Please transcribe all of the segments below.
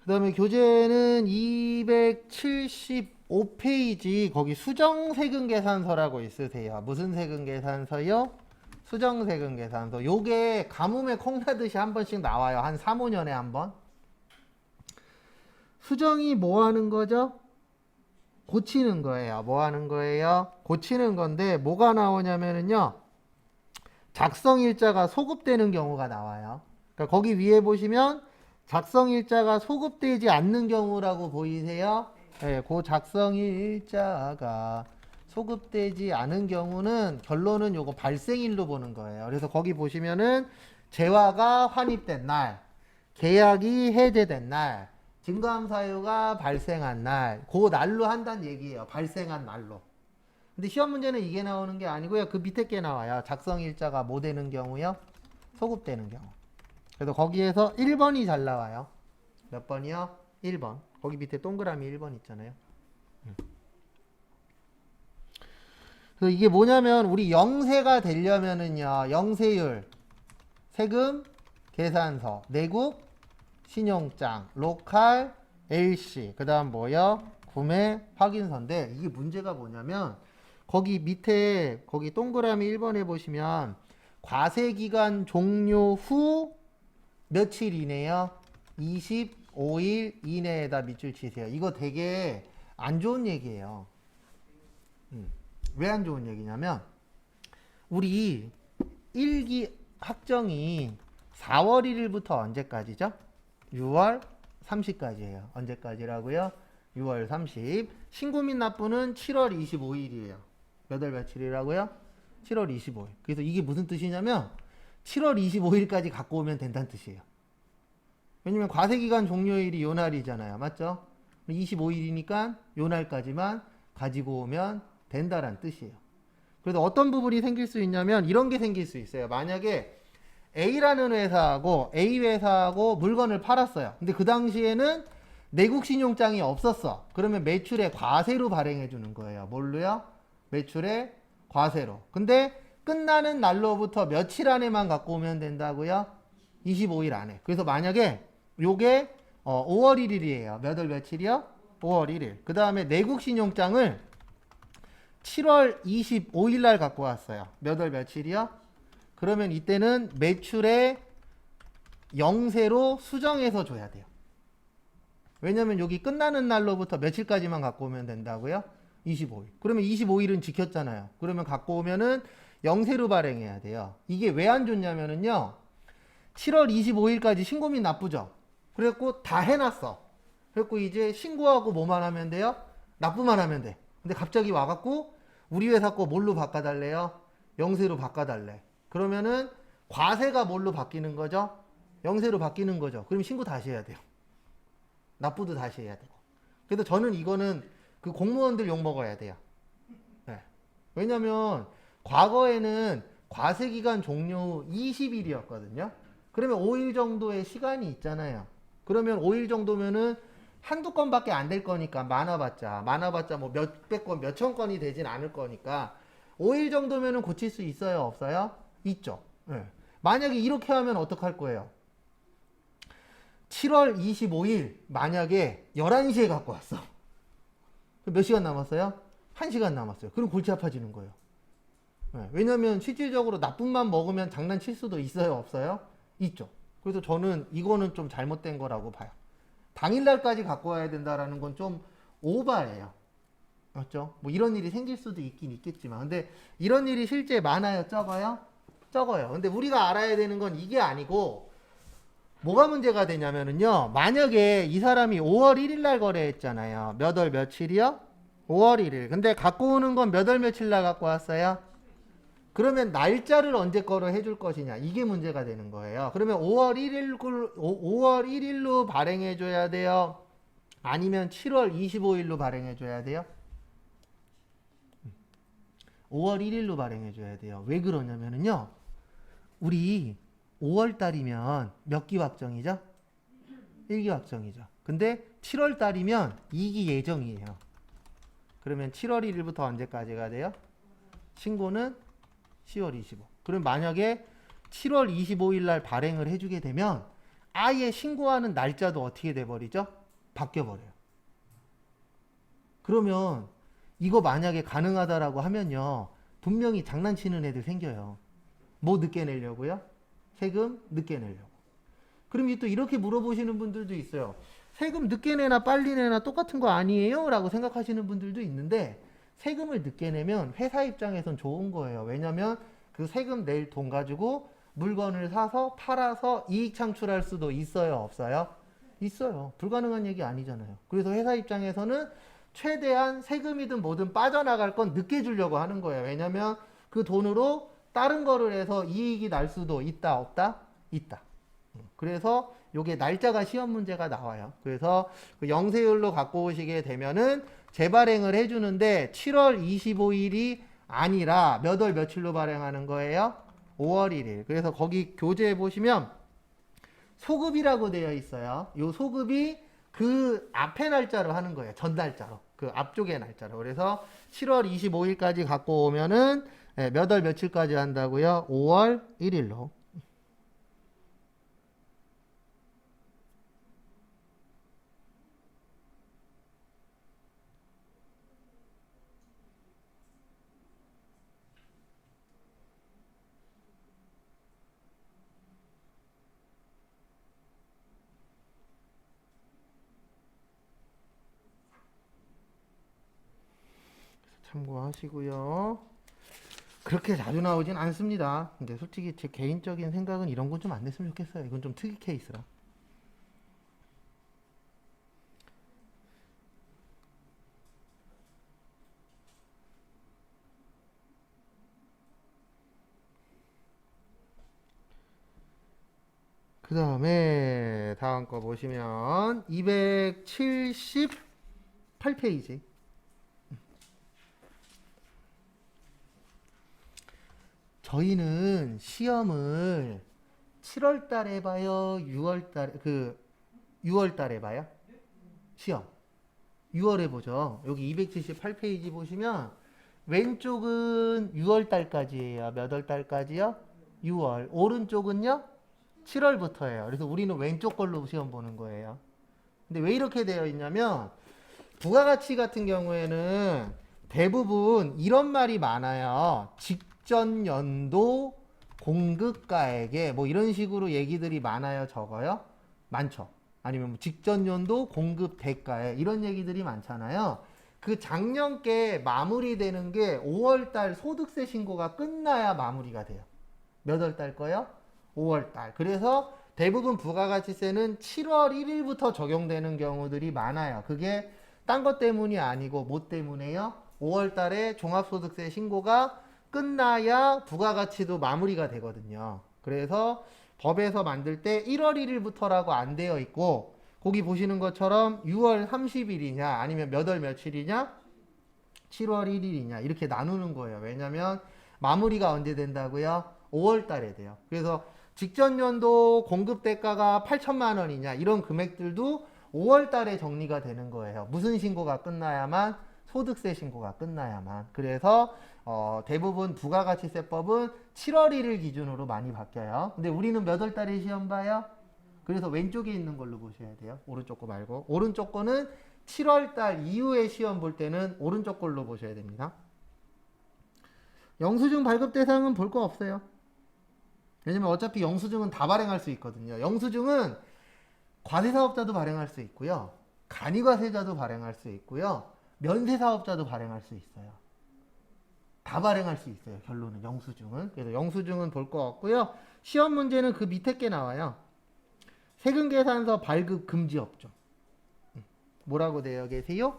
그 다음에 교재는 275페이지 거기 수정세금계산서라고 있으세요. 무슨 세금계산서요? 수정세금계산서. 요게 가뭄에 콩나듯이 한 번씩 나와요. 한 3, 5년에 한 번. 수정이 뭐 하는 거죠? 고치는 거예요. 뭐 하는 거예요? 고치는 건데 뭐가 나오냐면은요. 작성일자가 소급되는 경우가 나와요. 그러니까 거기 위에 보시면 작성일자가 소급되지 않는 경우라고 보이세요? 네, 그 작성일자가 소급되지 않은 경우는 결론은 요거 발생일로 보는 거예요. 그래서 거기 보시면은 재화가 환입된 날, 계약이 해제된 날, 증감 사유가 발생한 날, 그 날로 한다는 얘기예요. 발생한 날로. 근데 시험 문제는 이게 나오는 게 아니고요. 그 밑에 게 나와요. 작성일자가 뭐 되는 경우요? 소급되는 경우. 그래서 거기에서 1번이 잘 나와요. 몇 번이요? 1번. 거기 밑에 동그라미 1번 있잖아요. 그래서 이게 뭐냐면 우리 영세가 되려면은요. 영세율, 세금, 계산서, 내국, 신용장, 로컬, LC, 그 다음 뭐요? 구매, 확인서인데 이게 문제가 뭐냐면 거기 밑에 거기 동그라미 1번에 보시면 과세기간 종료 후 며칠 이내요? 25일 이내에다 밑줄 치세요. 이거 되게 안 좋은 얘기예요. 왜 안 좋은 얘기냐면 우리 1기 학정이 4월 1일부터 언제까지죠? 6월 30까지예요. 언제까지라고요? 6월 30. 신고 및 납부는 7월 25일이에요. 몇 월 며칠이라고요? 7월 25일. 그래서 이게 무슨 뜻이냐면 7월 25일까지 갖고 오면 된다는 뜻이에요. 왜냐면 과세기간 종료일이 요 날이잖아요. 맞죠? 25일이니까 요 날까지만 가지고 오면 된다라는 뜻이에요. 그래서 어떤 부분이 생길 수 있냐면 이런 게 생길 수 있어요. 만약에 A라는 회사하고 A 회사하고 물건을 팔았어요. 근데 그 당시에는 내국 신용장이 없었어. 그러면 매출에 과세로 발행해 주는 거예요. 뭘로요? 매출에 과세로. 근데 끝나는 날로부터 며칠 안에만 갖고 오면 된다고요? 25일 안에. 그래서 만약에 요게 5월 1일이에요. 몇 월 며칠이요? 5월 1일. 그 다음에 내국 신용장을 7월 25일 날 갖고 왔어요. 몇 월 며칠이요? 그러면 이때는 매출에 영세로 수정해서 줘야 돼요. 왜냐면 여기 끝나는 날로부터 며칠까지만 갖고 오면 된다고요? 25일. 그러면 25일은 지켰잖아요. 그러면 갖고 오면은 영세로 발행해야 돼요. 이게 왜 안 좋냐면은요. 7월 25일까지 신고 및 납부죠. 그래갖고 다 해놨어. 그래갖고 이제 신고하고 뭐만 하면 돼요? 납부만 하면 돼. 근데 갑자기 와갖고 우리 회사 거 뭘로 바꿔달래요? 영세로 바꿔달래. 그러면은 과세가 뭘로 바뀌는 거죠? 영세로 바뀌는 거죠. 그럼 신고 다시 해야 돼요. 납부도 다시 해야 되고. 그래서 저는 이거는 그 공무원들 욕먹어야 돼요. 네. 왜냐면 과거에는 과세기간 종료 후 20일이었거든요. 그러면 5일 정도의 시간이 있잖아요. 그러면 5일 정도면은 한두 건밖에 안 될 거니까 많아봤자 뭐 몇백 건, 몇천 건이 되진 않을 거니까 5일 정도면은 고칠 수 있어요? 없어요? 있죠. 네. 만약에 이렇게 하면 어떡할 거예요? 7월 25일 만약에 11시에 갖고 왔어. 몇 시간 남았어요? 1시간 남았어요. 그럼 골치 아파지는 거예요. 네. 왜냐면 실질적으로 나쁜만 먹으면 장난칠 수도 있어요? 없어요? 있죠. 그래서 저는 이거는 좀 잘못된 거라고 봐요. 당일날까지 갖고 와야 된다라는 건 좀 오바예요. 맞죠? 뭐 이런 일이 생길 수도 있긴 있겠지만 근데 이런 일이 실제 많아요? 적어요? 적어요. 근데 우리가 알아야 되는 건 이게 아니고 뭐가 문제가 되냐면은요. 만약에 이 사람이 5월 1일 날 거래했잖아요. 몇 월 며칠이요? 5월 1일. 근데 갖고 오는 건 몇 월 며칠 날 갖고 왔어요? 그러면 날짜를 언제 거로 해줄 것이냐. 이게 문제가 되는 거예요. 그러면 5월 1일로 발행해 줘야 돼요? 아니면 7월 25일로 발행해 줘야 돼요? 5월 1일로 발행해 줘야 돼요. 왜 그러냐면은요. 우리 5월 달이면 몇 기 확정이죠? 1기 확정이죠. 근데 7월 달이면 2기 예정이에요. 그러면 7월 1일부터 언제까지가 돼요? 신고는 10월 25. 그럼 만약에 7월 25일 날 발행을 해주게 되면 아예 신고하는 날짜도 어떻게 돼버리죠? 바뀌어버려요. 그러면 이거 만약에 가능하다라고 하면요. 분명히 장난치는 애들 생겨요. 뭐 늦게 내려고요? 세금 늦게 내려고. 그럼 또 이렇게 물어보시는 분들도 있어요. 세금 늦게 내나 빨리 내나 똑같은 거 아니에요? 라고 생각하시는 분들도 있는데 세금을 늦게 내면 회사 입장에선 좋은 거예요. 왜냐면 그 세금 낼 돈 가지고 물건을 사서 팔아서 이익 창출할 수도 있어요? 없어요? 있어요. 불가능한 얘기 아니잖아요. 그래서 회사 입장에서는 최대한 세금이든 뭐든 빠져나갈 건 늦게 주려고 하는 거예요. 왜냐면 그 돈으로 다른 거를 해서 이익이 날 수도 있다, 없다? 있다. 그래서 요게 날짜가 시험 문제가 나와요. 그래서 그 영세율로 갖고 오시게 되면은 재발행을 해주는데 7월 25일이 아니라 몇 월 며칠로 발행하는 거예요? 5월 1일. 그래서 거기 교재에 보시면 소급이라고 되어 있어요. 요 소급이 그 앞에 날짜로 하는 거예요. 전 날짜로. 그 앞쪽의 날짜로. 그래서 7월 25일까지 갖고 오면은 몇 월 며칠까지 한다고요? 5월 1일로. 참고하시고요. 그렇게 자주 나오진 않습니다. 근데 솔직히 제 개인적인 생각은 이런 건 좀 안 냈으면 좋겠어요. 이건 좀 특이 케이스라. 그 다음에 다음 거 보시면 278페이지. 저희는 시험을 7월 달에 봐요, 6월 달에 6월 달에 봐요. 시험 6월에 보죠. 여기 278페이지 보시면 왼쪽은 6월 달까지예요. 몇 월 달까지요? 6월. 오른쪽은요? 7월부터예요. 그래서 우리는 왼쪽 걸로 시험 보는 거예요. 근데 왜 이렇게 되어 있냐면 부가가치 같은 경우에는 대부분 이런 말이 많아요. 직전 연도 공급가액에 뭐 이런 식으로 얘기들이 많아요. 적어요? 많죠. 아니면 뭐 직전 연도 공급 대가에 이런 얘기들이 많잖아요. 그 작년께 마무리되는 게 5월달 소득세 신고가 끝나야 마무리가 돼요. 몇 월 달 거요? 5월 달. 그래서 대부분 부가가치세는 7월 1일부터 적용되는 경우들이 많아요. 그게 딴 것 때문이 아니고 뭐 때문에요? 5월 달에 종합소득세 신고가 끝나야 부가가치도 마무리가 되거든요. 그래서 법에서 만들 때 1월 1일부터라고 안 되어 있고 거기 보시는 것처럼 6월 30일이냐 아니면 몇 월 며칠이냐 7월 1일이냐 이렇게 나누는 거예요. 왜냐면 마무리가 언제 된다고요? 5월 달에 돼요. 그래서 직전 연도 공급 대가가 8천만 원이냐 이런 금액들도 5월 달에 정리가 되는 거예요. 무슨 신고가 끝나야만? 소득세 신고가 끝나야만. 그래서 대부분 부가가치세법은 7월 1일 기준으로 많이 바뀌어요. 근데 우리는 몇 월 달에 시험 봐요? 그래서 왼쪽에 있는 걸로 보셔야 돼요. 오른쪽 거 말고. 오른쪽 거는 7월 달 이후에 시험 볼 때는 오른쪽 걸로 보셔야 됩니다. 영수증 발급 대상은 볼 거 없어요. 왜냐면 어차피 영수증은 다 발행할 수 있거든요. 영수증은 과세사업자도 발행할 수 있고요. 간이과세자도 발행할 수 있고요. 면세사업자도 발행할 수 있어요. 다 발행할 수 있어요. 결론은 영수증은. 그래서 영수증은 볼 거 없고요. 시험 문제는 그 밑에 게 나와요. 세금계산서 발급 금지 업종. 뭐라고 되어 계세요?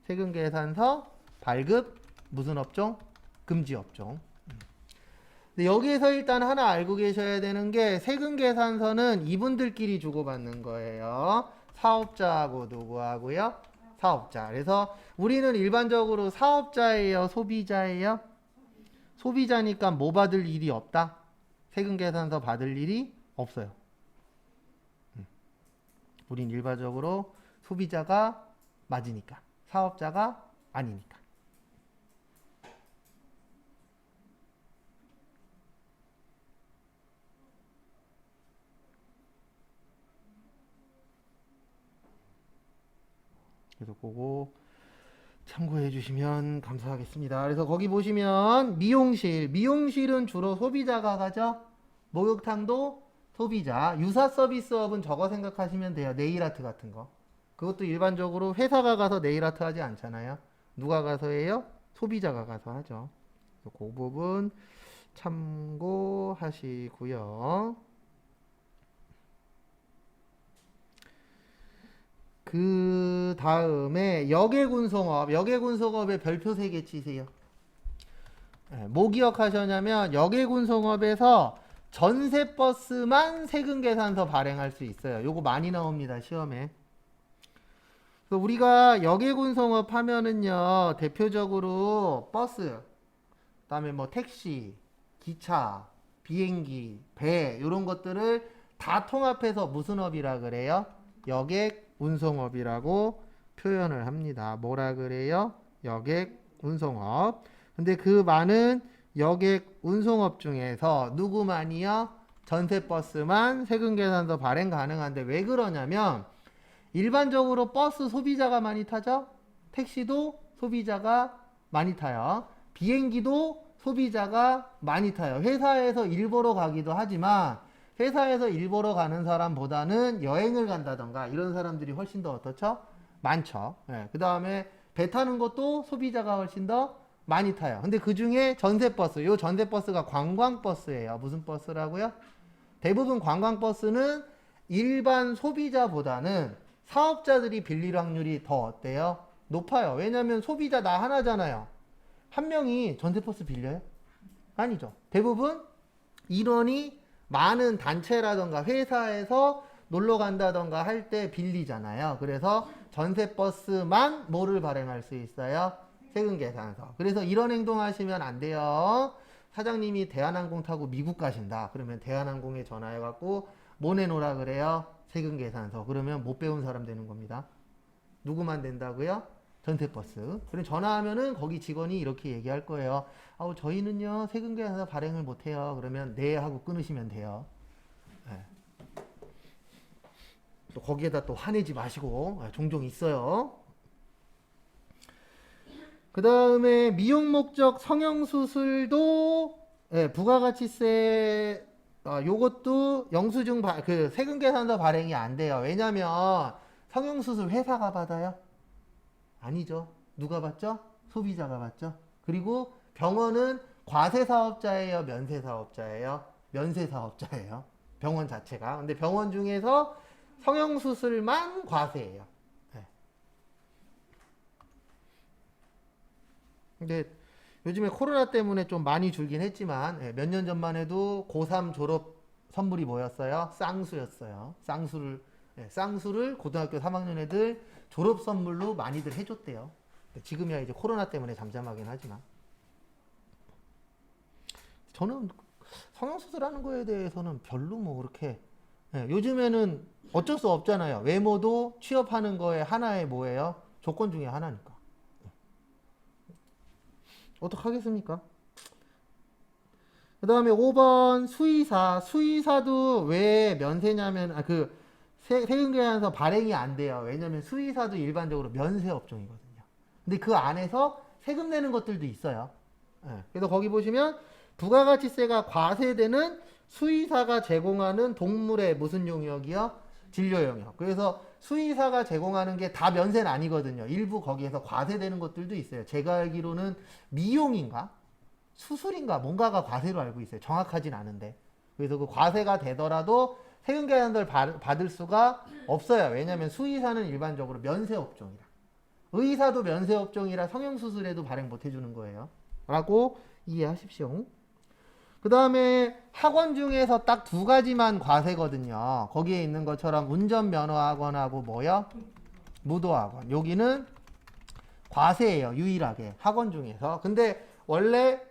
세금계산서 발급 무슨 업종? 금지 업종. 근데 여기에서 일단 하나 알고 계셔야 되는 게 세금계산서는 이분들끼리 주고받는 거예요. 사업자하고 누구하고요? 사업자. 그래서 우리는 일반적으로 사업자예요? 소비자예요? 소비자니까 뭐 받을 일이 없다? 세금계산서 받을 일이 없어요. 우린 일반적으로 소비자가 맞으니까. 사업자가 아니니까. 그래서 그거 참고해 주시면 감사하겠습니다. 그래서 거기 보시면 미용실은 주로 소비자가 가죠. 목욕탕도 소비자. 유사 서비스업은 저거 생각하시면 돼요. 네일아트 같은 거. 그것도 일반적으로 회사가 가서 네일아트 하지 않잖아요. 누가 가서 해요? 소비자가 가서 하죠. 그 부분 참고하시고요. 그 다음에 여객운송업의 별표 3개 치세요. 뭐 기억하셨냐면 여객운송업에서 전세버스만 세금계산서 발행할 수 있어요. 요거 많이 나옵니다, 시험에. 그래서 우리가 여객운송업 하면은요, 대표적으로 버스, 그다음에 뭐 택시, 기차, 비행기, 배 이런 것들을 다 통합해서 무슨 업이라 그래요? 여객운송업이라고 표현을 합니다. 뭐라 그래요? 여객운송업. 근데 그 많은 여객운송업 중에서 누구만이요? 전세버스만 세금계산서 발행 가능한데 왜 그러냐면 일반적으로 버스 소비자가 많이 타죠? 택시도 소비자가 많이 타요. 비행기도 소비자가 많이 타요. 회사에서 일 보러 가기도 하지만 회사에서 일 보러 가는 사람보다는 여행을 간다던가 이런 사람들이 훨씬 더 어떻죠? 많죠. 네. 그 다음에 배 타는 것도 소비자가 훨씬 더 많이 타요. 근데 그 중에 전세버스, 요 전세버스가 관광버스예요. 무슨 버스라고요? 대부분 관광버스는 일반 소비자보다는 사업자들이 빌릴 확률이 더 어때요? 높아요. 왜냐면 소비자 나 하나잖아요. 한 명이 전세버스 빌려요? 아니죠. 대부분 인원이 많은 단체라던가 회사에서 놀러 간다던가 할 때 빌리잖아요. 그래서 전세버스만 뭐를 발행할 수 있어요? 세금계산서. 그래서 이런 행동 하시면 안 돼요. 사장님이 대한항공 타고 미국 가신다. 그러면 대한항공에 전화해갖고 뭐 내놓으라 그래요? 세금계산서. 그러면 못 배운 사람 되는 겁니다. 누구만 된다고요? 전세버스. 그럼 전화하면은 거기 직원이 이렇게 얘기할 거예요. 아우 저희는요 세금계산서 발행을 못해요. 그러면 네 하고 끊으시면 돼요. 네. 또 거기에다 또 화내지 마시고 종종 있어요. 그 다음에 미용 목적 성형수술도 부가가치세 요것도 영수증 그 세금계산서 발행이 안 돼요. 왜냐면 성형수술 회사가 받아요? 아니죠. 누가 받죠? 소비자가 받죠. 그리고 병원은 과세사업자예요? 면세사업자예요? 면세사업자예요. 병원 자체가. 근데 병원 중에서 성형수술만 과세예요. 네. 근데 요즘에 코로나 때문에 좀 많이 줄긴 했지만 몇 년 전만 해도 고3 졸업 선물이 뭐였어요? 쌍수였어요. 쌍수를 고등학교 3학년 애들 졸업 선물로 많이들 해줬대요. 지금이야 이제 코로나 때문에 잠잠하긴 하지만 저는 성형수술하는 거에 대해서는 별로 뭐 그렇게 요즘에는 어쩔 수 없잖아요. 외모도 취업하는 거에 하나의 뭐예요? 조건 중에 하나니까. 어떡하겠습니까? 그 다음에 5번 수의사도 왜 면세냐면 세금계산서 발행이 안 돼요. 왜냐면 수의사도 일반적으로 면세 업종이거든요. 근데 그 안에서 세금 내는 것들도 있어요. 그래서 거기 보시면 부가가치세가 과세되는 수의사가 제공하는 동물의 무슨 용역이요? 진료 용역. 그래서 수의사가 제공하는 게 다 면세는 아니거든요. 일부 거기에서 과세되는 것들도 있어요. 제가 알기로는 미용인가? 수술인가? 뭔가가 과세로 알고 있어요. 정확하진 않은데. 그래서 그 과세가 되더라도 세금계산서를 받을 수가 없어요. 왜냐하면 수의사는 일반적으로 면세업종이라. 의사도 면세업종이라 성형수술에도 발행 못 해주는 거예요. 라고 이해하십시오. 그 다음에 학원 중에서 딱 2가지만 과세거든요. 거기에 있는 것처럼 운전면허학원하고 뭐요? 무도학원. 여기는 과세예요. 유일하게. 학원 중에서. 근데 원래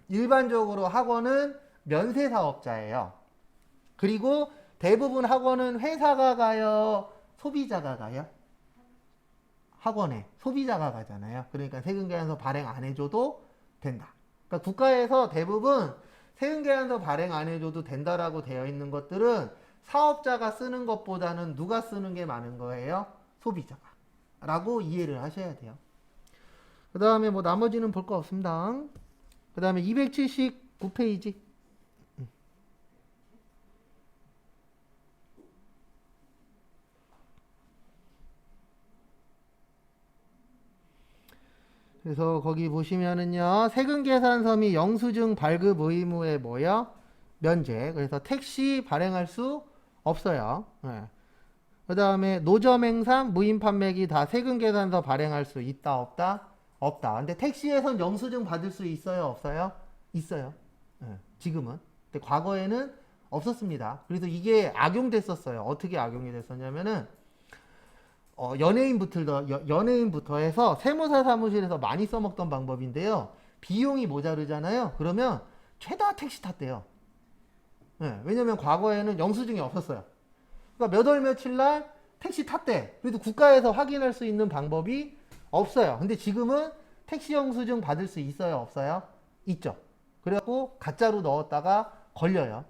일반적으로 학원은 면세사업자예요. 그리고 대부분 학원은 회사가 가요? 소비자가 가요? 학원에 소비자가 가잖아요. 그러니까 세금계산서 발행 안 해줘도 된다. 그러니까 국가에서 대부분 세금계산서 발행 안 해줘도 된다라고 되어 있는 것들은 사업자가 쓰는 것보다는 누가 쓰는 게 많은 거예요? 소비자가. 라고 이해를 하셔야 돼요. 그 다음에 뭐 나머지는 볼 거 없습니다. 그 다음에 279페이지. 그래서 거기 보시면은요, 세금계산서 및 영수증 발급 의무에 뭐요? 면제. 그래서 택시 발행할 수 없어요. 네. 그 다음에 노점 행사, 무인 판매기 다 세금계산서 발행할 수 있다, 없다? 없다. 근데 택시에선 영수증 받을 수 있어요, 없어요? 있어요. 네. 지금은. 근데 과거에는 없었습니다. 그래서 이게 악용됐었어요. 어떻게 악용이 됐었냐면은 연예인부터 해서 세무사 사무실에서 많이 써먹던 방법인데요. 비용이 모자르잖아요. 그러면 최다 택시 탔대요. 네, 왜냐면 과거에는 영수증이 없었어요. 그러니까 몇 월 며칠 날 택시 탔대. 그래도 국가에서 확인할 수 있는 방법이 없어요. 근데 지금은 택시 영수증 받을 수 있어요, 없어요? 있죠. 그래갖고 가짜로 넣었다가 걸려요.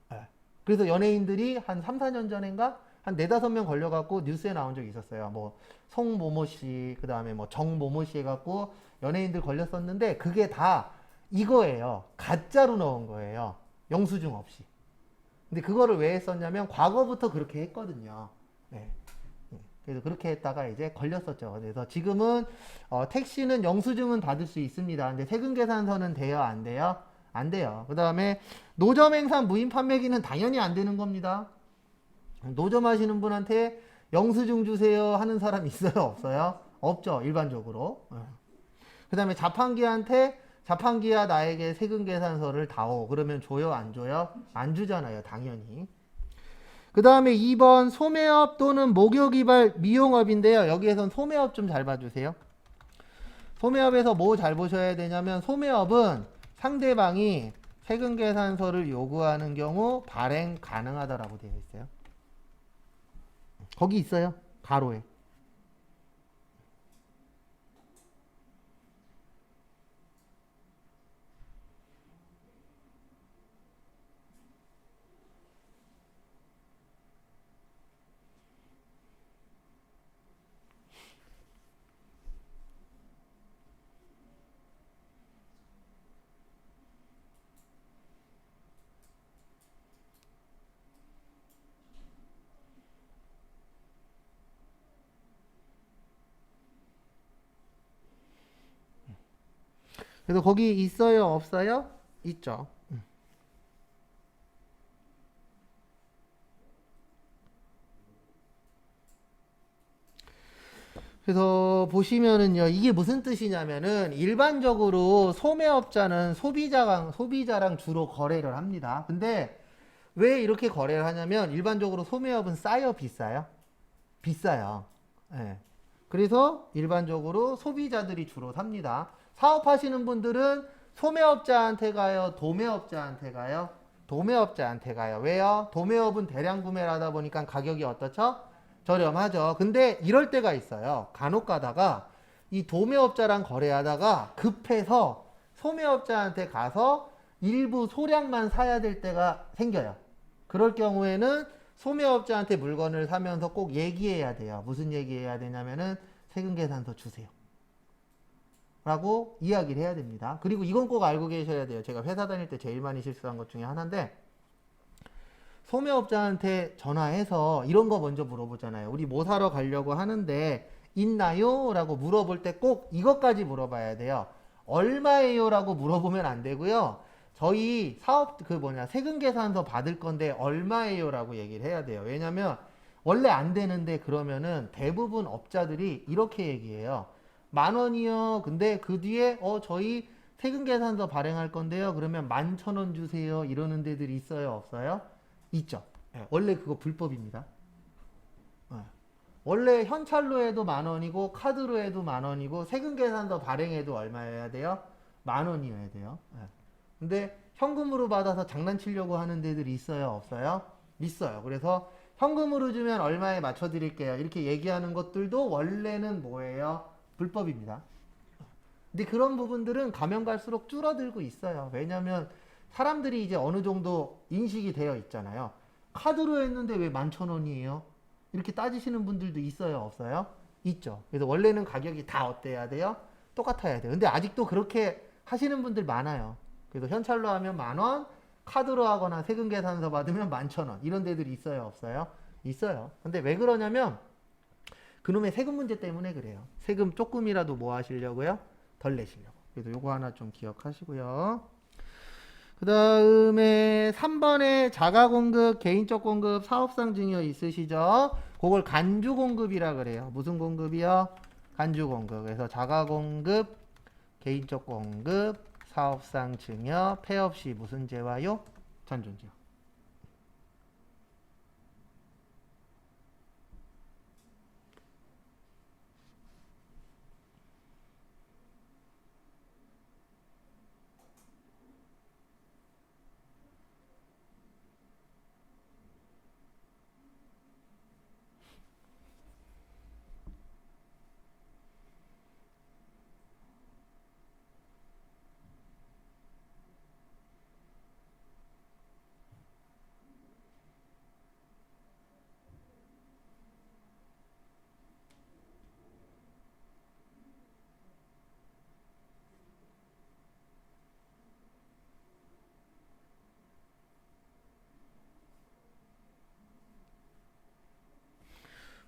네. 그래서 연예인들이 한 3, 4년 전인가 한 4, 5명 걸려갖고 뉴스에 나온 적이 있었어요. 뭐 송모모 씨, 그 다음에 뭐 정모모 씨 해갖고 연예인들 걸렸었는데 그게 다 이거예요. 가짜로 넣은 거예요. 영수증 없이. 근데 그거를 왜 했었냐면 과거부터 그렇게 했거든요. 네. 그래서 그렇게 했다가 이제 걸렸었죠. 그래서 지금은 택시는 영수증은 받을 수 있습니다. 근데 세금계산서는 돼요, 안 돼요? 안 돼요. 그 다음에 노점 행사 무인 판매기는 당연히 안 되는 겁니다. 노점 하시는 분한테 영수증 주세요 하는 사람 있어요, 없어요? 없죠, 일반적으로. 그 다음에 자판기야 나에게 세금계산서를 다오. 그러면 줘요, 안 줘요? 안 주잖아요, 당연히. 그 다음에 2번 소매업 또는 목욕이발 미용업인데요. 여기에선 소매업 좀 잘 봐주세요. 소매업에서 뭐 잘 보셔야 되냐면 소매업은 상대방이 세금계산서를 요구하는 경우 발행 가능하다라고 되어 있어요. 거기 있어요. 가로에. 그래서 거기 있어요, 없어요? 있죠. 그래서 보시면은요, 이게 무슨 뜻이냐면은 일반적으로 소매업자는 소비자랑 주로 거래를 합니다. 근데 왜 이렇게 거래를 하냐면 일반적으로 소매업은 싸요, 비싸요? 비싸요. 예. 그래서 일반적으로 소비자들이 주로 삽니다. 사업하시는 분들은 소매업자한테 가요, 도매업자한테 가요? 도매업자한테 가요. 왜요? 도매업은 대량 구매를 하다 보니까 가격이 어떻죠? 저렴하죠. 근데 이럴 때가 있어요. 간혹 가다가 이 도매업자랑 거래하다가 급해서 소매업자한테 가서 일부 소량만 사야 될 때가 생겨요. 그럴 경우에는 소매업자한테 물건을 사면서 꼭 얘기해야 돼요. 무슨 얘기해야 되냐면은 세금계산서 주세요. 라고 이야기를 해야 됩니다. 그리고 이건 꼭 알고 계셔야 돼요. 제가 회사 다닐 때 제일 많이 실수한 것 중에 하나인데 소매업자한테 전화해서 이런 거 먼저 물어보잖아요. 우리 뭐 사러 가려고 하는데 있나요? 라고 물어볼 때 꼭 이것까지 물어봐야 돼요. 얼마예요? 라고 물어보면 안 되고요. 저희 세금계산서 받을 건데 얼마예요? 라고 얘기를 해야 돼요. 왜냐면 원래 안 되는데 그러면은 대부분 업자들이 이렇게 얘기해요. 10,000원이요. 근데 그 뒤에 저희 세금계산서 발행할 건데요. 그러면 11,000원 주세요. 이러는 데들이 있어요, 없어요? 있죠. 네, 원래 그거 불법입니다. 네. 원래 현찰로 해도 10,000원이고 카드로 해도 10,000원이고 세금계산서 발행해도 얼마여야 돼요? 10,000원이어야 돼요. 네. 근데 현금으로 받아서 장난치려고 하는 데들이 있어요, 없어요? 있어요. 그래서 현금으로 주면 얼마에 맞춰 드릴게요. 이렇게 얘기하는 것들도 원래는 뭐예요? 불법입니다. 근데 그런 부분들은 가면 갈수록 줄어들고 있어요. 왜냐하면 사람들이 이제 어느 정도 인식이 되어 있잖아요. 카드로 했는데 왜 11,000원이에요? 이렇게 따지시는 분들도 있어요, 없어요? 있죠. 그래서 원래는 가격이 다 어때야 돼요? 똑같아야 돼요. 근데 아직도 그렇게 하시는 분들 많아요. 그래서 현찰로 하면 10,000원, 카드로 하거나 세금계산서 받으면 11,000원. 이런 데들이 있어요, 없어요? 있어요. 근데 왜 그러냐면 그놈의 세금 문제 때문에 그래요. 세금 조금이라도 뭐 하시려고요? 덜 내시려고. 그래서 요거 하나 좀 기억하시고요. 그 다음에 3번에 자가공급, 개인적 공급, 사업상 증여 있으시죠? 그걸 간주공급이라 그래요. 무슨 공급이요? 간주공급. 그래서 자가공급, 개인적 공급, 사업상 증여, 폐업시 무슨 제와요? 전존제와.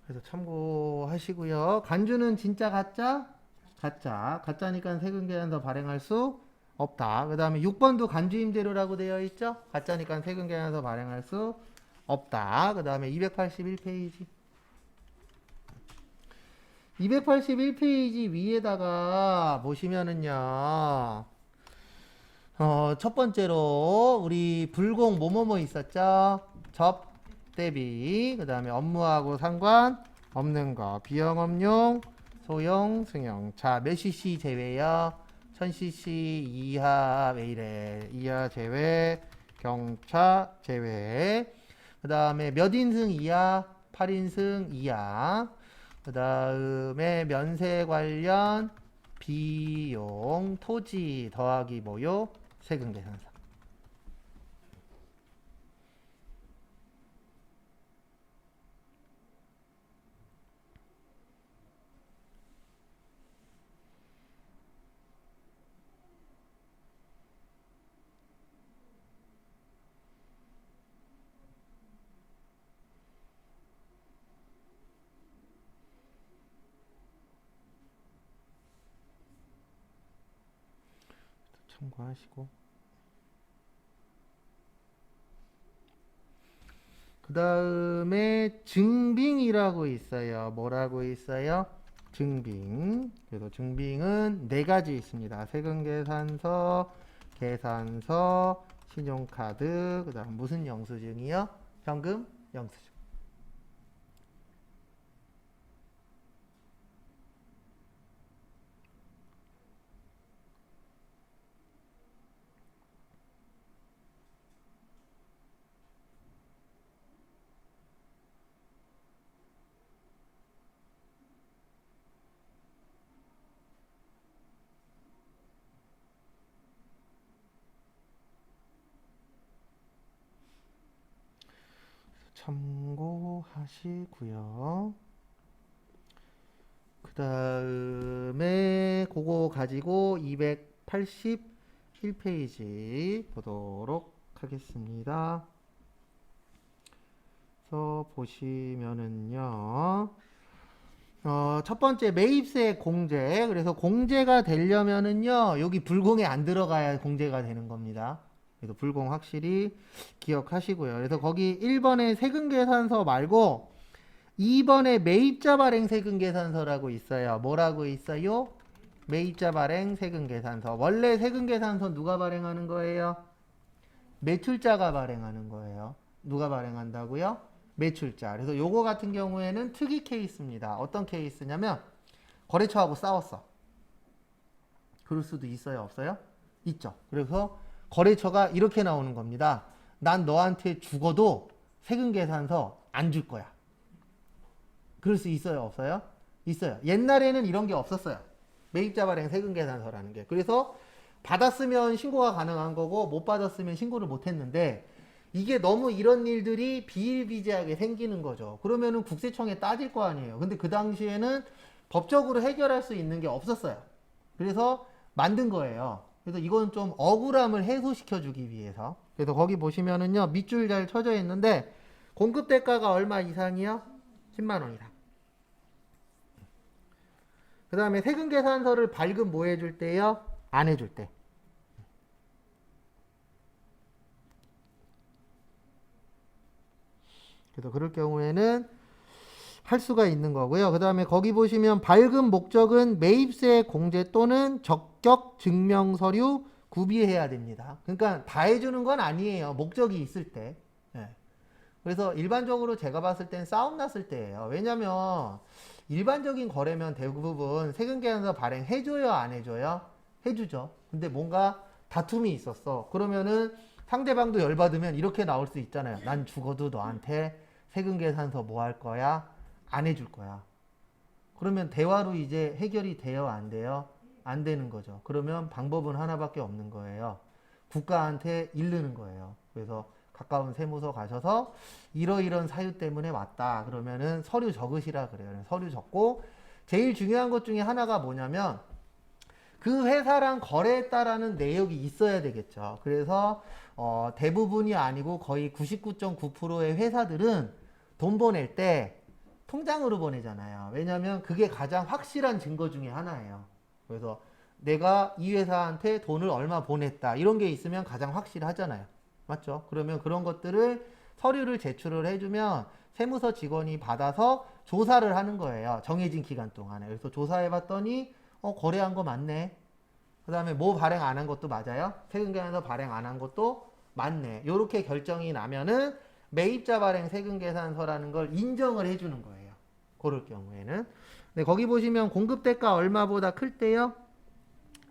그래서 참고하시고요. 간주는 진짜 가짜? 가짜. 가짜니까 세금계산서 발행할 수 없다. 그 다음에 6번도 간주임대료라고 되어 있죠? 가짜니까 세금계산서 발행할 수 없다. 그 다음에 281페이지. 281페이지 위에다가 보시면은요. 첫 번째로 우리 불공 뭐뭐뭐 있었죠? 접, 대비, 그 다음에 업무하고 상관 없는 거, 비영업용, 소형, 승용. 자, 몇 cc 제외요? 1000cc 이하 왜 이래? 이하 제외, 경차 제외. 그 다음에 몇 인승 이하? 8인승 이하. 그 다음에 면세 관련 비용, 토지 더하기 뭐요? 세금 계산서. 참고하시고. 그 다음에 증빙이라고 있어요. 뭐라고 있어요? 증빙. 그래서 증빙은 네 가지 있습니다. 세금계산서, 계산서, 신용카드, 그 다음 무슨 영수증이요? 현금 영수증. 참고하시고요. 그 다음에 그거 가지고 281페이지 보도록 하겠습니다. 그래서 보시면은요. 첫 번째 매입세 공제. 그래서 공제가 되려면은요. 여기 불공에 안 들어가야 공제가 되는 겁니다. 그래서 불공 확실히 기억하시고요. 그래서 거기 1번에 세금계산서 말고 2번에 매입자 발행 세금계산서라고 있어요. 뭐라고 있어요? 매입자 발행 세금계산서. 원래 세금계산서 누가 발행하는 거예요? 매출자가 발행하는 거예요. 누가 발행한다고요? 매출자. 그래서 요거 같은 경우에는 특이 케이스입니다. 어떤 케이스냐면 거래처하고 싸웠어. 그럴 수도 있어요, 없어요? 있죠. 그래서 거래처가 이렇게 나오는 겁니다. 난 너한테 죽어도 세금계산서 안 줄 거야. 그럴 수 있어요, 없어요? 있어요. 옛날에는 이런 게 없었어요. 매입자 발행 세금계산서라는 게. 그래서 받았으면 신고가 가능한 거고 못 받았으면 신고를 못 했는데 이게 너무 이런 일들이 비일비재하게 생기는 거죠. 그러면은 국세청에 따질 거 아니에요. 근데 그 당시에는 법적으로 해결할 수 있는 게 없었어요. 그래서 만든 거예요. 그래서 이건 좀 억울함을 해소시켜 주기 위해서. 그래서 거기 보시면은요, 밑줄 잘 쳐져 있는데, 공급 대가가 얼마 이상이요? 10만 원 이상. 그 다음에 세금 계산서를 발급 뭐 해줄 때요? 안 해줄 때. 그래서 그럴 경우에는 할 수가 있는 거고요. 그 다음에 거기 보시면 발급 목적은 매입세 공제 또는 적격 증명 서류 구비해야 됩니다. 그러니까 다 해주는 건 아니에요. 목적이 있을 때. 예. 그래서 일반적으로 제가 봤을 땐 싸움 났을 때예요. 왜냐면 일반적인 거래면 대부분 세금계산서 발행해줘요, 안 해줘요? 해주죠. 근데 뭔가 다툼이 있었어. 그러면은 상대방도 열받으면 이렇게 나올 수 있잖아요. 난 죽어도 너한테 세금계산서 뭐 할 거야? 안 해줄 거야. 그러면 대화로 이제 해결이 돼요, 안 돼요? 안 되는 거죠. 그러면 방법은 하나밖에 없는 거예요. 국가한테 이르는 거예요. 그래서 가까운 세무서 가셔서 이러이런 사유 때문에 왔다. 그러면은 서류 적으시라 그래요. 서류 적고 제일 중요한 것 중에 하나가 뭐냐면 그 회사랑 거래했다라는 내역이 있어야 되겠죠. 그래서 대부분이 아니고 거의 99.9%의 회사들은 돈 보낼 때 통장으로 보내잖아요. 왜냐하면 그게 가장 확실한 증거 중에 하나예요. 그래서 내가 이 회사한테 돈을 얼마 보냈다 이런 게 있으면 가장 확실하잖아요. 맞죠? 그러면 그런 것들을 서류를 제출을 해주면 세무서 직원이 받아서 조사를 하는 거예요. 정해진 기간 동안에. 그래서 조사해 봤더니 거래한 거 맞네. 그 다음에 뭐 발행 안 한 것도 맞아요. 세금계산서 발행 안 한 것도 맞네. 요렇게 결정이 나면은 매입자 발행 세금계산서라는 걸 인정을 해주는 거예요. 그럴 경우에는. 네, 거기 보시면 공급대가 얼마보다 클 때요.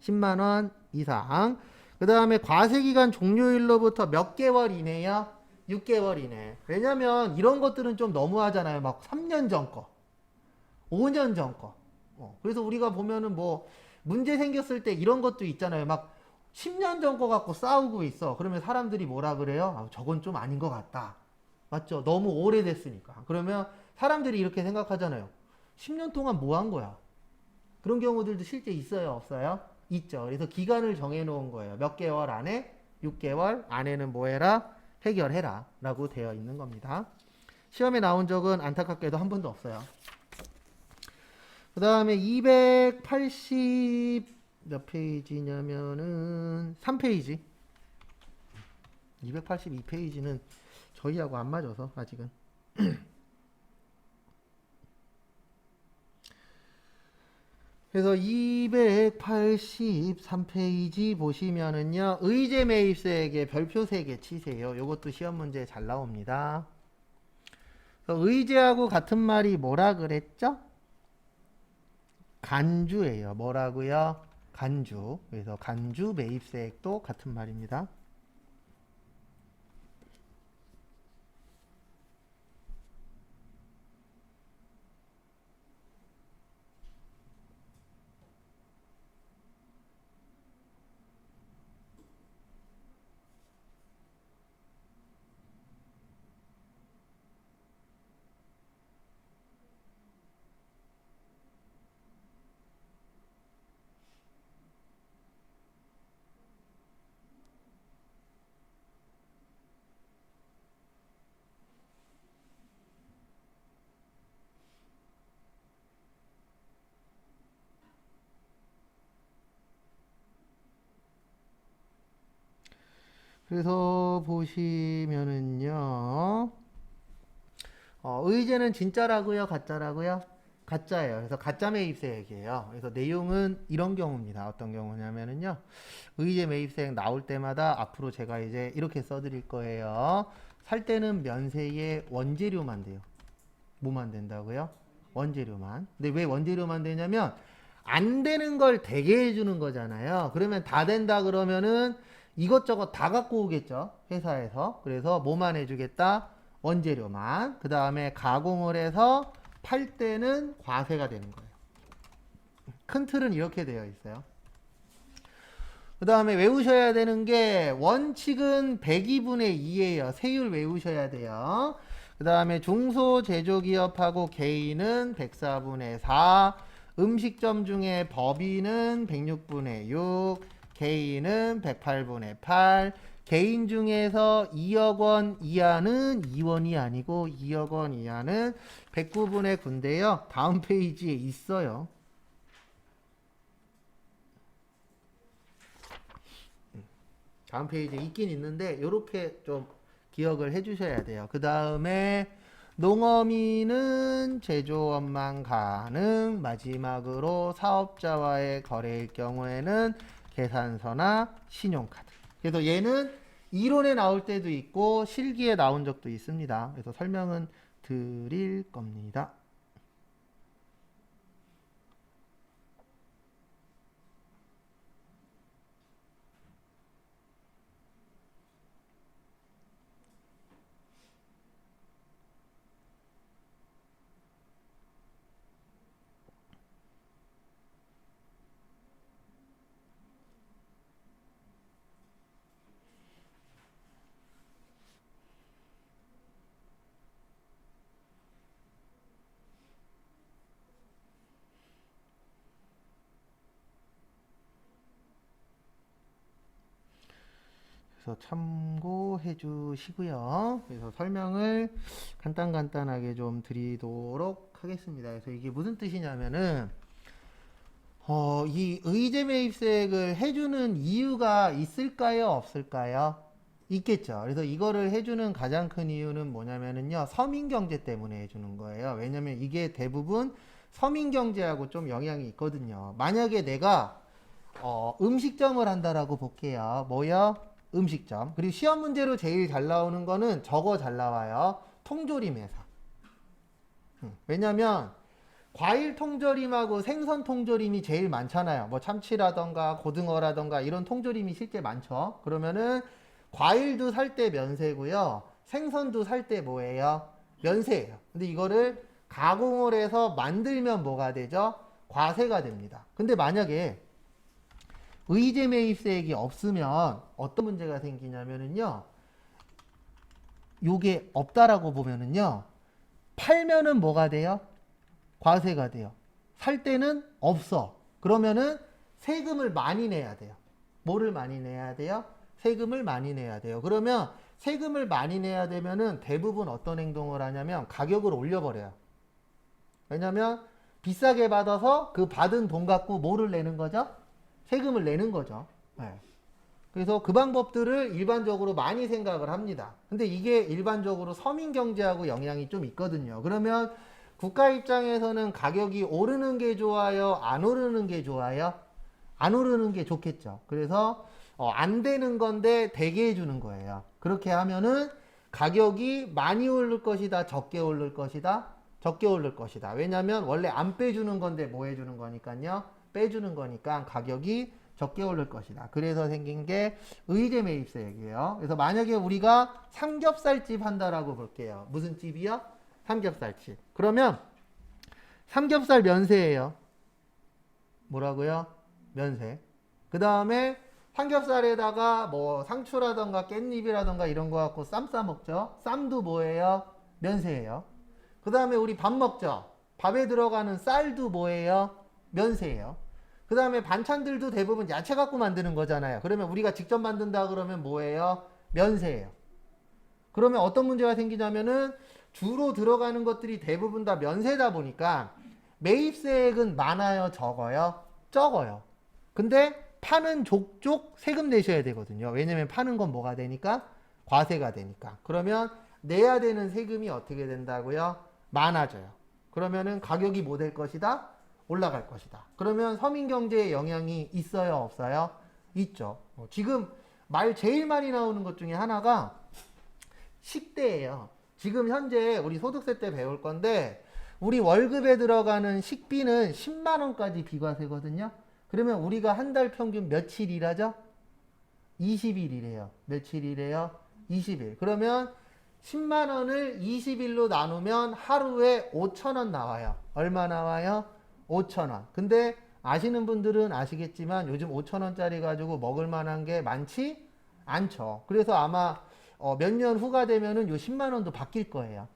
10만 원 이상. 그 다음에 과세기간 종료일로부터 몇 개월 이내요? 6개월 이내. 왜냐면 이런 것들은 좀 너무하잖아요. 막 3년 전 거, 5년 전 거. 그래서 우리가 보면은 뭐 문제 생겼을 때 이런 것도 있잖아요. 막 10년 전 거 갖고 싸우고 있어. 그러면 사람들이 뭐라 그래요? 아, 저건 좀 아닌 것 같다. 맞죠? 너무 오래됐으니까. 그러면 사람들이 이렇게 생각하잖아요. 10년 동안 뭐 한 거야? 그런 경우들도 실제 있어요? 없어요? 있죠. 그래서 기간을 정해 놓은 거예요. 몇 개월 안에? 6개월 안에는 뭐 해라? 해결해라. 라고 되어 있는 겁니다. 시험에 나온 적은 안타깝게도 한 번도 없어요. 그 다음에 280 몇 페이지냐면은 3페이지. 282페이지는 저희하고 안 맞아서 아직은. 그래서 283페이지 보시면은요, 의제 매입세액의 별표 3개 치세요. 요것도 시험 문제 잘 나옵니다. 그래서 의제하고 같은 말이 뭐라 그랬죠? 간주예요. 뭐라고요? 간주. 그래서 간주 매입세액도 같은 말입니다. 그래서 보시면은요, 의제는 진짜라고요? 가짜라고요? 가짜예요. 그래서 가짜 매입세액이에요. 그래서 내용은 이런 경우입니다. 어떤 경우냐면은요, 의제 매입세액 나올 때마다 앞으로 제가 이제 이렇게 써드릴 거예요. 살 때는 면세에 원재료만 돼요. 뭐만 된다고요? 원재료만. 근데 왜 원재료만 되냐면 안 되는 걸 되게 해주는 거잖아요. 그러면 다 된다 그러면은 이것저것 다 갖고 오겠죠. 회사에서. 그래서 뭐만 해주겠다? 원재료만. 그 다음에 가공을 해서 팔 때는 과세가 되는 거예요. 큰 틀은 이렇게 되어 있어요. 그 다음에 외우셔야 되는 게 원칙은 102분의 2예요. 세율 외우셔야 돼요. 그 다음에 중소제조기업하고 개인은 104분의 4, 음식점 중에 법인은 106분의 6, 개인은 108분의 8, 개인 중에서 2억 원 이하는 2원이 아니고 2억 원 이하는 109분의 9인데요. 다음 페이지에 있어요. 다음 페이지에 있긴 있는데 이렇게 좀 기억을 해 주셔야 돼요. 그 다음에 농어민은 제조업만 가능. 마지막으로 사업자와의 거래일 경우에는 계산서나 신용카드. 그래서 얘는 이론에 나올 때도 있고 실기에 나온 적도 있습니다. 그래서 설명은 드릴 겁니다. 그래서 참고해 주시고요. 그래서 설명을 간단하게 좀 드리도록 하겠습니다. 그래서 이게 무슨 뜻이냐면은 이 의제 매입세액을 해주는 이유가 있을까요? 없을까요? 있겠죠. 그래서 이거를 해주는 가장 큰 이유는 뭐냐면은요, 서민경제 때문에 해주는 거예요. 왜냐면 이게 대부분 서민경제하고 좀 영향이 있거든요. 만약에 내가 음식점을 한다라고 볼게요. 뭐요? 음식점. 그리고 시험 문제로 제일 잘 나오는 거는 저거 잘 나와요. 통조림 회사. 왜냐면 과일 통조림하고 생선 통조림이 제일 많잖아요. 뭐 참치라던가 고등어라던가 이런 통조림이 실제 많죠. 그러면은 과일도 살 때 면세고요. 생선도 살 때 뭐예요? 면세예요. 근데 이거를 가공을 해서 만들면 뭐가 되죠? 과세가 됩니다. 근데 만약에 의제 매입세액이 없으면 어떤 문제가 생기냐면은요. 요게 없다라고 보면은요. 팔면은 뭐가 돼요? 과세가 돼요. 살 때는 없어. 그러면은 세금을 많이 내야 돼요. 뭐를 많이 내야 돼요? 세금을 많이 내야 돼요. 그러면 세금을 많이 내야 되면은 대부분 어떤 행동을 하냐면 가격을 올려버려요. 왜냐면 비싸게 받아서 그 받은 돈 갖고 뭐를 내는 거죠? 세금을 내는 거죠. 네. 그래서 그 방법들을 일반적으로 많이 생각을 합니다. 근데 이게 일반적으로 서민 경제하고 영향이 좀 있거든요. 그러면 국가 입장에서는 가격이 오르는 게 좋아요? 안 오르는 게 좋아요? 안 오르는 게 좋겠죠. 그래서 안 되는 건데 되게 해주는 거예요. 그렇게 하면은 가격이 많이 오를 것이다, 적게 오를 것이다, 적게 오를 것이다. 왜냐면 원래 안 빼주는 건데 뭐 해주는 거니까요? 빼주는 거니까 가격이 적게 오를 것이다. 그래서 생긴 게 의제 매입세액이에요. 그래서 만약에 우리가 삼겹살집 한다라고 볼게요. 무슨 집이요? 삼겹살집. 그러면 삼겹살 면세예요. 뭐라고요? 면세. 그 다음에 삼겹살에다가 뭐 상추라던가 깻잎이라던가 이런 거 갖고 쌈 싸 먹죠. 쌈도 뭐예요? 면세예요. 그 다음에 우리 밥 먹죠. 밥에 들어가는 쌀도 뭐예요? 면세예요. 그 다음에 반찬들도 대부분 야채 갖고 만드는 거잖아요. 그러면 우리가 직접 만든다 그러면 뭐예요? 면세예요. 그러면 어떤 문제가 생기냐면은 주로 들어가는 것들이 대부분 다 면세다 보니까 매입세액은 많아요? 적어요? 적어요. 근데 파는 족족 세금 내셔야 되거든요. 왜냐면 파는 건 뭐가 되니까? 과세가 되니까. 그러면 내야 되는 세금이 어떻게 된다고요? 많아져요. 그러면은 가격이 뭐 될 것이다? 올라갈 것이다. 그러면 서민경제에 영향이 있어요? 없어요? 있죠. 지금 말 제일 많이 나오는 것 중에 하나가 식대예요. 지금 현재 우리 소득세 때 배울 건데 우리 월급에 들어가는 식비는 10만 원까지 비과세거든요. 그러면 우리가 한 달 평균 며칠 일하죠? 20일이래요. 며칠 일해요? 20일. 그러면 10만 원을 20일로 나누면 하루에 5천 원 나와요. 얼마 나와요? 5천 원. 근데 아시는 분들은 아시겠지만 요즘 5,000원짜리 가지고 먹을 만한 게 많지 않죠. 그래서 아마 몇 년 후가 되면은 요 10만 원도 바뀔 거예요.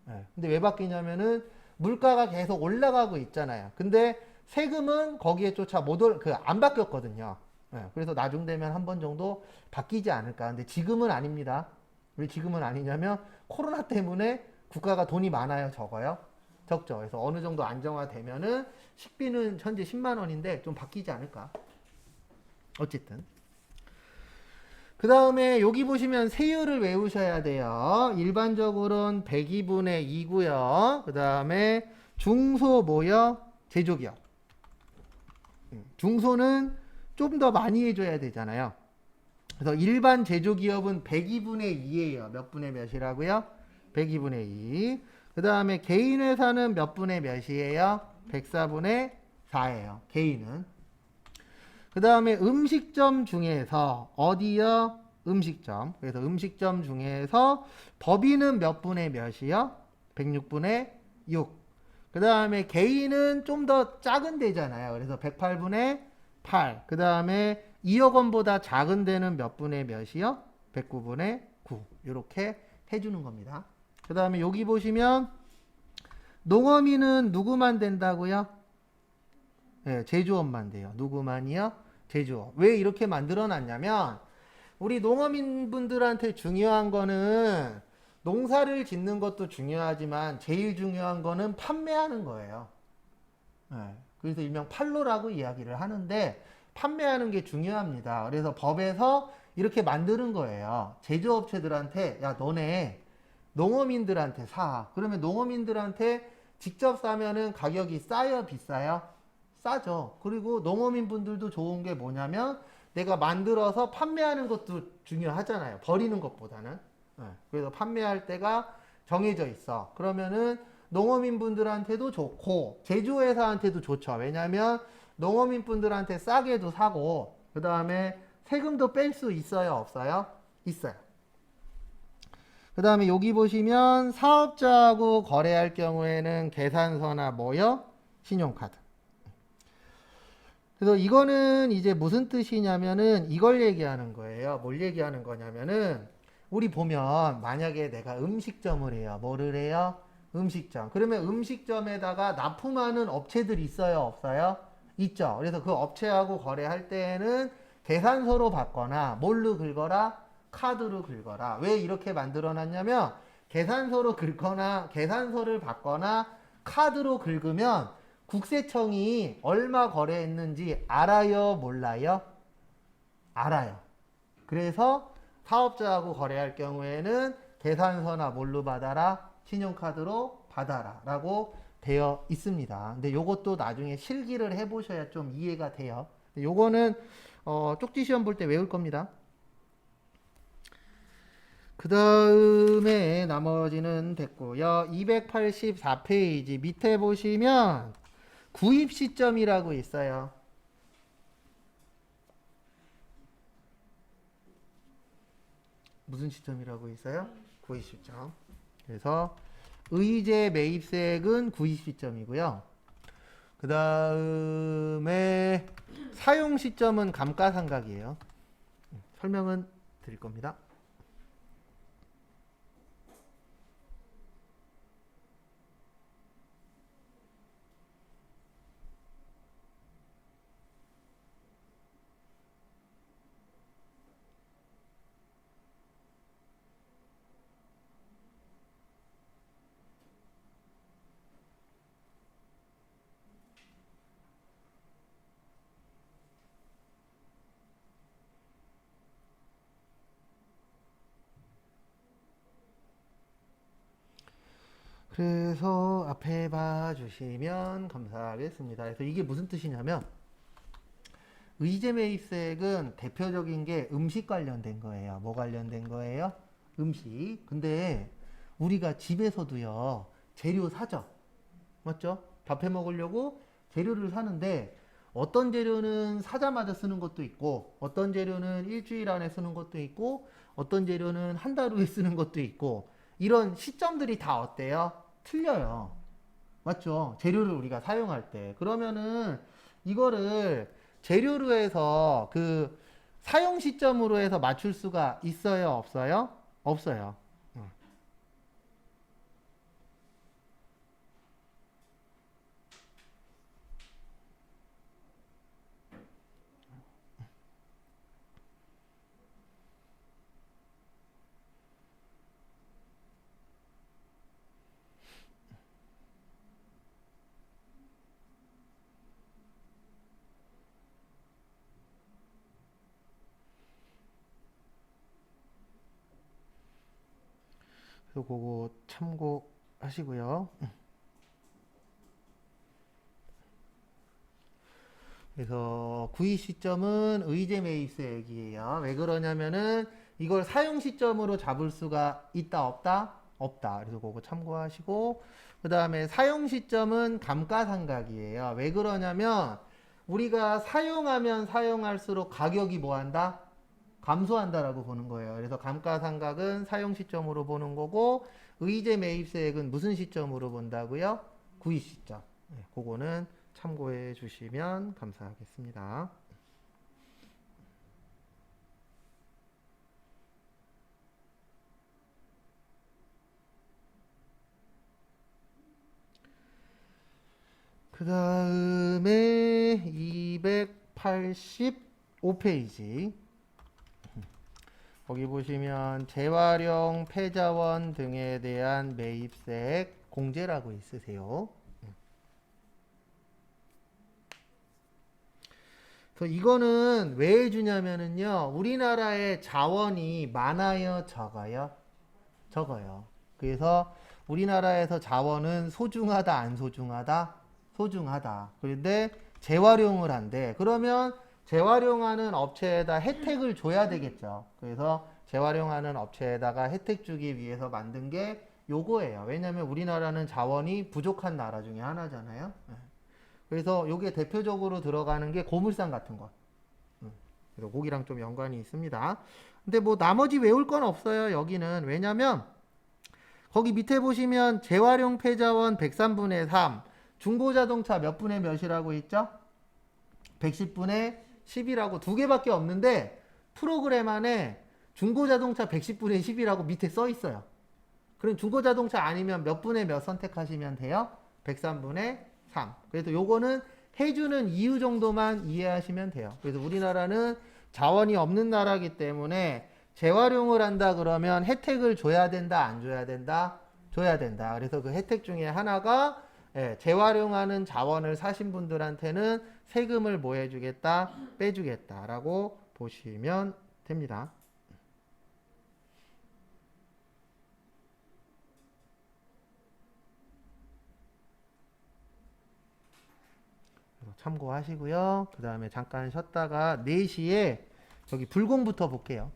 예. 근데 왜 바뀌냐면은 물가가 계속 올라가고 있잖아요. 근데 세금은 거기에 쫓아 안 바뀌었거든요. 예. 그래서 나중 되면 한 번 정도 바뀌지 않을까. 근데 지금은 아닙니다. 왜 지금은 아니냐면 코로나 때문에 국가가 돈이 많아요, 적어요? 적죠. 그래서 어느 정도 안정화되면은 식비는 현재 10만 원인데 좀 바뀌지 않을까. 어쨌든. 그 다음에 여기 보시면 세율을 외우셔야 돼요. 일반적으로는 102분의 2고요. 그 다음에 중소 뭐요? 제조기업. 중소는 좀 더 많이 해줘야 되잖아요. 그래서 일반 제조기업은 102분의 2예요. 몇 분의 몇이라고요? 102분의 2. 그 다음에 개인 회사는 몇 분의 몇이에요? 104분의 4예요. 개인은. 그 다음에 음식점 중에서 어디요? 음식점. 그래서 음식점 중에서 법인은 몇 분의 몇이요? 106분의 6. 그 다음에 개인은 좀 더 작은 데잖아요. 그래서 108분의 8. 그 다음에 2억 원보다 작은 데는 몇 분의 몇이요? 109분의 9. 이렇게 해주는 겁니다. 그 다음에 여기 보시면 농어민은 누구만 된다고요? 네, 제조업만 돼요. 누구만이요? 제조업. 왜 이렇게 만들어 놨냐면 우리 농어민 분들한테 중요한 거는 농사를 짓는 것도 중요하지만 제일 중요한 거는 판매하는 거예요. 네, 그래서 일명 판로라고 이야기를 하는데 판매하는 게 중요합니다. 그래서 법에서 이렇게 만드는 거예요. 제조업체들한테 야 너네 농어민들한테 사. 그러면 농어민들한테 직접 사면은 가격이 싸요, 비싸요? 싸죠. 그리고 농어민 분들도 좋은 게 뭐냐면 내가 만들어서 판매하는 것도 중요하잖아요. 버리는 것보다는. 그래서 판매할 때가 정해져 있어. 그러면은 농어민 분들한테도 좋고 제조회사한테도 좋죠. 왜냐면 농어민 분들한테 싸게도 사고 그 다음에 세금도 뺄 수 있어요, 없어요? 있어요. 그 다음에 여기 보시면 사업자하고 거래할 경우에는 계산서나 뭐요? 신용카드. 그래서 이거는 이제 무슨 뜻이냐면은 이걸 얘기하는 거예요. 뭘 얘기하는 거냐면은 우리 보면 만약에 내가 음식점을 해요. 뭐를 해요? 음식점. 그러면 음식점에다가 납품하는 업체들이 있어요? 없어요? 있죠. 그래서 그 업체하고 거래할 때에는 계산서로 받거나 뭘로 긁어라? 카드로 긁어라. 왜 이렇게 만들어 놨냐면 계산서로 긁거나 계산서를 받거나 카드로 긁으면 국세청이 얼마 거래했는지 알아요? 몰라요? 알아요. 그래서 사업자하고 거래할 경우에는 계산서나 뭘로 받아라? 신용카드로 받아라 라고 되어 있습니다. 근데 요것도 나중에 실기를 해보셔야 좀 이해가 돼요. 요거는 쪽지 시험 볼 때 외울 겁니다. 그 다음에 나머지는 됐고요. 284페이지 밑에 보시면 구입 시점이라고 있어요. 무슨 시점이라고 있어요? 구입 시점. 그래서 의제 매입세액은 구입 시점이고요. 그 다음에 사용 시점은 감가상각이에요. 설명은 드릴 겁니다. 그래서 앞에 봐주시면 감사하겠습니다. 그래서 이게 무슨 뜻이냐면 의제 매입세액은 대표적인 게 음식 관련된 거예요. 뭐 관련된 거예요? 음식. 근데 우리가 집에서도요 재료 사죠. 맞죠? 밥 해 먹으려고 재료를 사는데 어떤 재료는 사자마자 쓰는 것도 있고 어떤 재료는 일주일 안에 쓰는 것도 있고 어떤 재료는 한 달 후에 쓰는 것도 있고 이런 시점들이 다 어때요? 틀려요. 맞죠? 재료를 우리가 사용할 때. 그러면은 이거를 재료로 해서 그 사용 시점으로 해서 맞출 수가 있어요, 없어요? 없어요. 그래서 그거 참고하시고요. 그래서 구입 시점은 의제 매입세액이에요. 왜 그러냐면은 이걸 사용 시점으로 잡을 수가 있다 없다? 없다. 그래서 그거 참고하시고 그 다음에 사용 시점은 감가상각이에요. 왜 그러냐면 우리가 사용하면 사용할수록 가격이 뭐한다? 감소한다라고 보는 거예요. 그래서 감가상각은 사용 시점으로 보는 거고 의제 매입세액은 무슨 시점으로 본다고요? 구입 시점. 네, 그거는 참고해 주시면 감사하겠습니다. 그 다음에 285페이지. 거기 보시면 재활용 폐자원 등에 대한 매입세액 공제라고 있으세요. 그래서 이거는 왜 해주냐면은요, 우리나라의 자원이 많아요, 적어요? 적어요. 그래서 우리나라에서 자원은 소중하다, 안 소중하다? 소중하다. 그런데 재활용을 한대. 그러면 재활용하는 업체에다 혜택을 줘야 되겠죠. 그래서 재활용하는 업체에다가 혜택 주기 위해서 만든 게 요거예요. 왜냐면 우리나라는 자원이 부족한 나라 중에 하나잖아요. 그래서 요게 대표적으로 들어가는 게 고물상 같은 거. 그래서 고기랑 좀 연관이 있습니다. 근데 뭐 나머지 외울 건 없어요. 여기는. 왜냐면 거기 밑에 보시면 재활용 폐자원 103분의 3, 중고자동차 몇 분의 몇이라고 있죠? 110분의 10이라고 두 개밖에 없는데 프로그램 안에 중고자동차 110분의 10이라고 밑에 써 있어요. 그럼 중고자동차 아니면 몇 분의 몇 선택하시면 돼요? 103분의 3. 그래서 요거는 해주는 이유 정도만 이해하시면 돼요. 그래서 우리나라는 자원이 없는 나라이기 때문에 재활용을 한다 그러면 혜택을 줘야 된다, 안 줘야 된다? 줘야 된다. 그래서 그 혜택 중에 하나가 재활용하는 자원을 사신 분들한테는 세금을 뭐 해주겠다? 빼주겠다라고 보시면 됩니다. 참고하시고요. 그 다음에 잠깐 쉬었다가 4시에 여기 불공부터 볼게요.